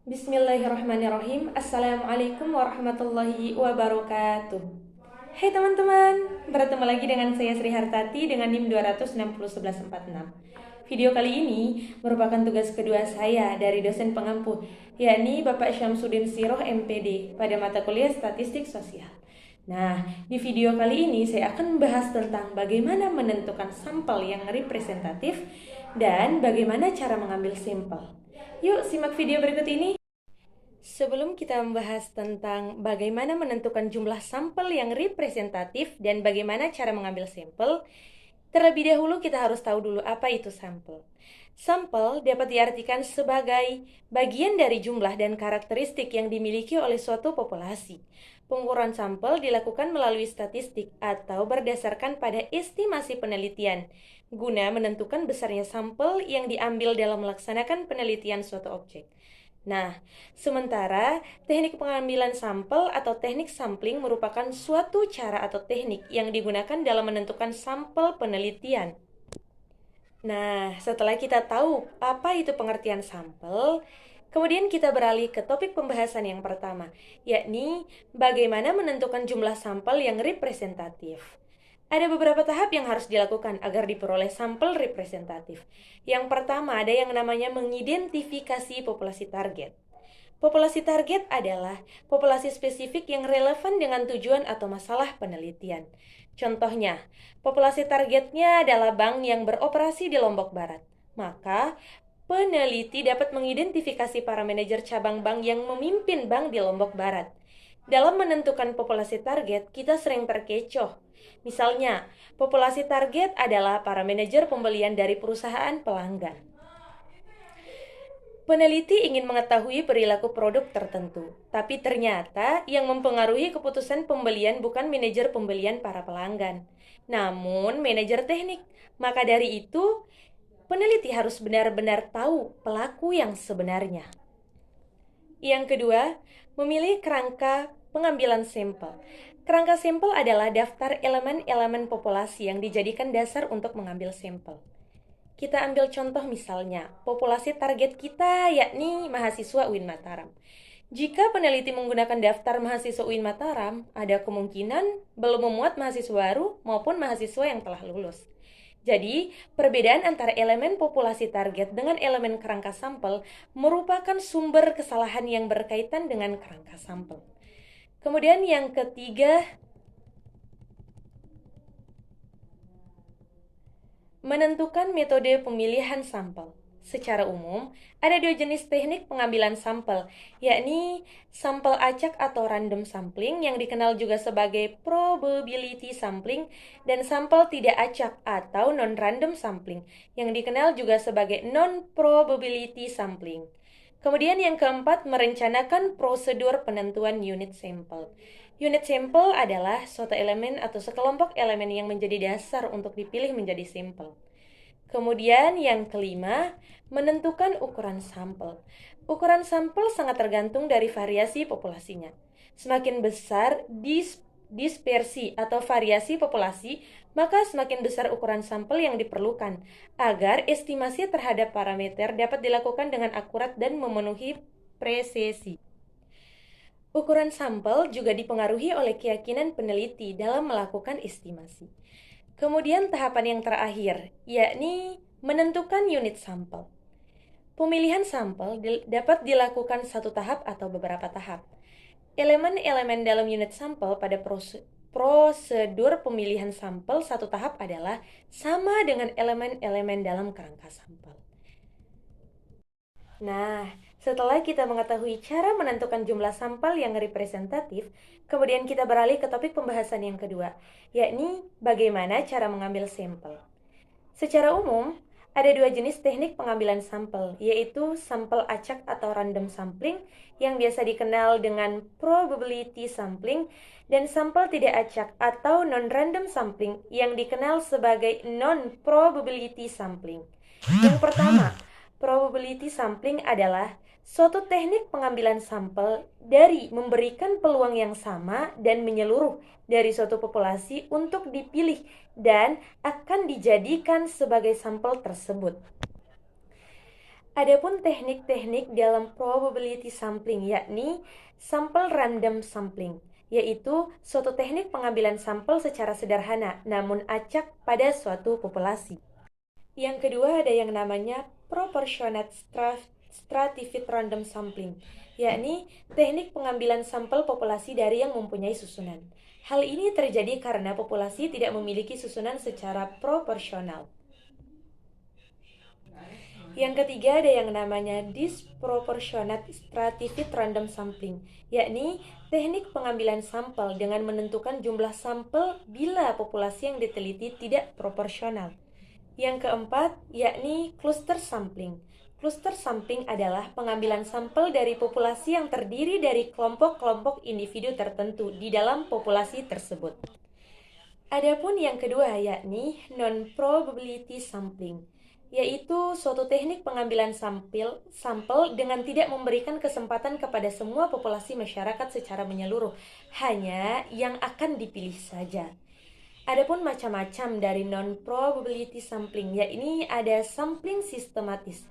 Bismillahirrahmanirrahim. Assalamualaikum warahmatullahi wabarakatuh. Hai teman-teman, bertemu lagi dengan saya Sri Hartati dengan NIM 2601146. Video kali ini merupakan tugas kedua saya dari dosen pengampu, yakni Bapak Syamsuddin Siroh MPD pada mata kuliah Statistik Sosial. Nah, di video kali ini saya akan membahas tentang bagaimana menentukan sampel yang representatif dan bagaimana cara mengambil sampel. Yuk simak video berikut ini. Sebelum kita membahas tentang bagaimana menentukan jumlah sampel yang representatif dan bagaimana cara mengambil sampel, terlebih dahulu kita harus tahu dulu apa itu sampel. Sampel dapat diartikan sebagai bagian dari jumlah dan karakteristik yang dimiliki oleh suatu populasi. Pengukuran sampel dilakukan melalui statistik atau berdasarkan pada estimasi penelitian, guna menentukan besarnya sampel yang diambil dalam melaksanakan penelitian suatu objek. Nah, sementara teknik pengambilan sampel atau teknik sampling merupakan suatu cara atau teknik yang digunakan dalam menentukan sampel penelitian. Nah, setelah kita tahu apa itu pengertian sampel, kemudian kita beralih ke topik pembahasan yang pertama, yakni bagaimana menentukan jumlah sampel yang representatif. Ada beberapa tahap yang harus dilakukan agar diperoleh sampel representatif. Yang pertama, ada yang namanya mengidentifikasi populasi target. Populasi target adalah populasi spesifik yang relevan dengan tujuan atau masalah penelitian. Contohnya, populasi targetnya adalah bank yang beroperasi di Lombok Barat. Maka, peneliti dapat mengidentifikasi para manajer cabang bank yang memimpin bank di Lombok Barat. Dalam menentukan populasi target, kita sering terkecoh. Misalnya, populasi target adalah para manajer pembelian dari perusahaan pelanggan. Peneliti ingin mengetahui perilaku produk tertentu, tapi ternyata yang mempengaruhi keputusan pembelian bukan manajer pembelian para pelanggan, namun manajer teknik. Maka dari itu, peneliti harus benar-benar tahu pelaku yang sebenarnya. Yang kedua, memilih kerangka pengambilan sampel. Kerangka sampel adalah daftar elemen-elemen populasi yang dijadikan dasar untuk mengambil sampel. Kita ambil contoh misalnya, populasi target kita yakni mahasiswa UIN Mataram. Jika peneliti menggunakan daftar mahasiswa UIN Mataram, ada kemungkinan belum memuat mahasiswa baru maupun mahasiswa yang telah lulus. Jadi, perbedaan antara elemen populasi target dengan elemen kerangka sampel merupakan sumber kesalahan yang berkaitan dengan kerangka sampel. Kemudian yang ketiga, menentukan metode pemilihan sampel. Secara umum, ada dua jenis teknik pengambilan sampel, yakni sampel acak atau random sampling yang dikenal juga sebagai probability sampling dan sampel tidak acak atau non-random sampling yang dikenal juga sebagai non-probability sampling. Kemudian yang keempat, merencanakan prosedur penentuan unit sampel. Unit sampel adalah suatu elemen atau sekelompok elemen yang menjadi dasar untuk dipilih menjadi sampel. Kemudian yang kelima, menentukan ukuran sampel. Ukuran sampel sangat tergantung dari variasi populasinya. Semakin besar dispersi atau variasi populasi, maka semakin besar ukuran sampel yang diperlukan agar estimasi terhadap parameter dapat dilakukan dengan akurat dan memenuhi presisi. Ukuran sampel juga dipengaruhi oleh keyakinan peneliti dalam melakukan estimasi. Kemudian tahapan yang terakhir, yakni menentukan unit sampel. Pemilihan sampel dapat dilakukan satu tahap atau beberapa tahap. Elemen-elemen dalam unit sampel pada prosedur pemilihan sampel satu tahap adalah sama dengan elemen-elemen dalam kerangka sampel. Nah, setelah kita mengetahui cara menentukan jumlah sampel yang representatif, kemudian kita beralih ke topik pembahasan yang kedua, yakni bagaimana cara mengambil sampel. Secara umum, ada dua jenis teknik pengambilan sampel, yaitu sampel acak atau random sampling yang biasa dikenal dengan probability sampling dan sampel tidak acak atau non-random sampling yang dikenal sebagai non-probability sampling. Yang pertama, probability sampling adalah suatu teknik pengambilan sampel dari memberikan peluang yang sama dan menyeluruh dari suatu populasi untuk dipilih dan akan dijadikan sebagai sampel tersebut. Adapun teknik-teknik dalam probability sampling, yakni sample random sampling, yaitu suatu teknik pengambilan sampel secara sederhana namun acak pada suatu populasi. Yang kedua ada yang namanya proportionate stratified random sampling, yakni teknik pengambilan sampel populasi dari yang mempunyai susunan. Hal ini terjadi karena populasi tidak memiliki susunan secara proporsional. Yang ketiga ada yang namanya disproportionate stratified random sampling, yakni teknik pengambilan sampel dengan menentukan jumlah sampel bila populasi yang diteliti tidak proporsional. Yang keempat yakni cluster sampling. Cluster sampling adalah pengambilan sampel dari populasi yang terdiri dari kelompok-kelompok individu tertentu di dalam populasi tersebut. Adapun yang kedua yakni non-probability sampling, yaitu suatu teknik pengambilan sampel dengan tidak memberikan kesempatan kepada semua populasi masyarakat secara menyeluruh, hanya yang akan dipilih saja. Adapun macam-macam dari non-probability sampling, yakni ada sampling sistematis.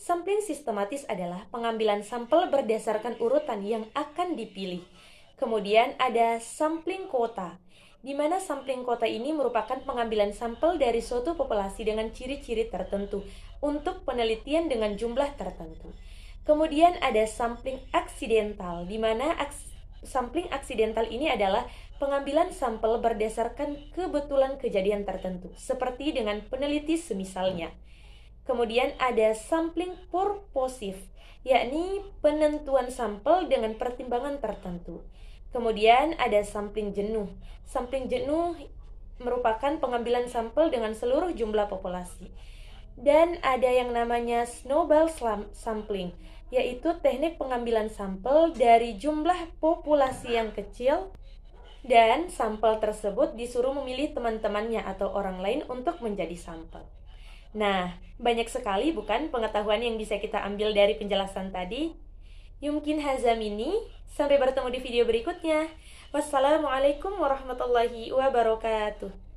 Sampling sistematis adalah pengambilan sampel berdasarkan urutan yang akan dipilih. Kemudian ada sampling quota, di mana sampling quota ini merupakan pengambilan sampel dari suatu populasi dengan ciri-ciri tertentu untuk penelitian dengan jumlah tertentu. Kemudian ada sampling aksidental, di mana sampling aksidental ini adalah pengambilan sampel berdasarkan kebetulan kejadian tertentu, seperti dengan peneliti semisalnya. Kemudian ada sampling purposive, yakni penentuan sampel dengan pertimbangan tertentu. Kemudian ada sampling jenuh. Sampling jenuh merupakan pengambilan sampel dengan seluruh jumlah populasi. Dan ada yang namanya snowball sampling, yaitu teknik pengambilan sampel dari jumlah populasi yang kecil dan sampel tersebut disuruh memilih teman-temannya atau orang lain untuk menjadi sampel. Nah, banyak sekali bukan pengetahuan yang bisa kita ambil dari penjelasan tadi? Yumkin hazamini, sampai bertemu di video berikutnya. Wassalamualaikum warahmatullahi wabarakatuh.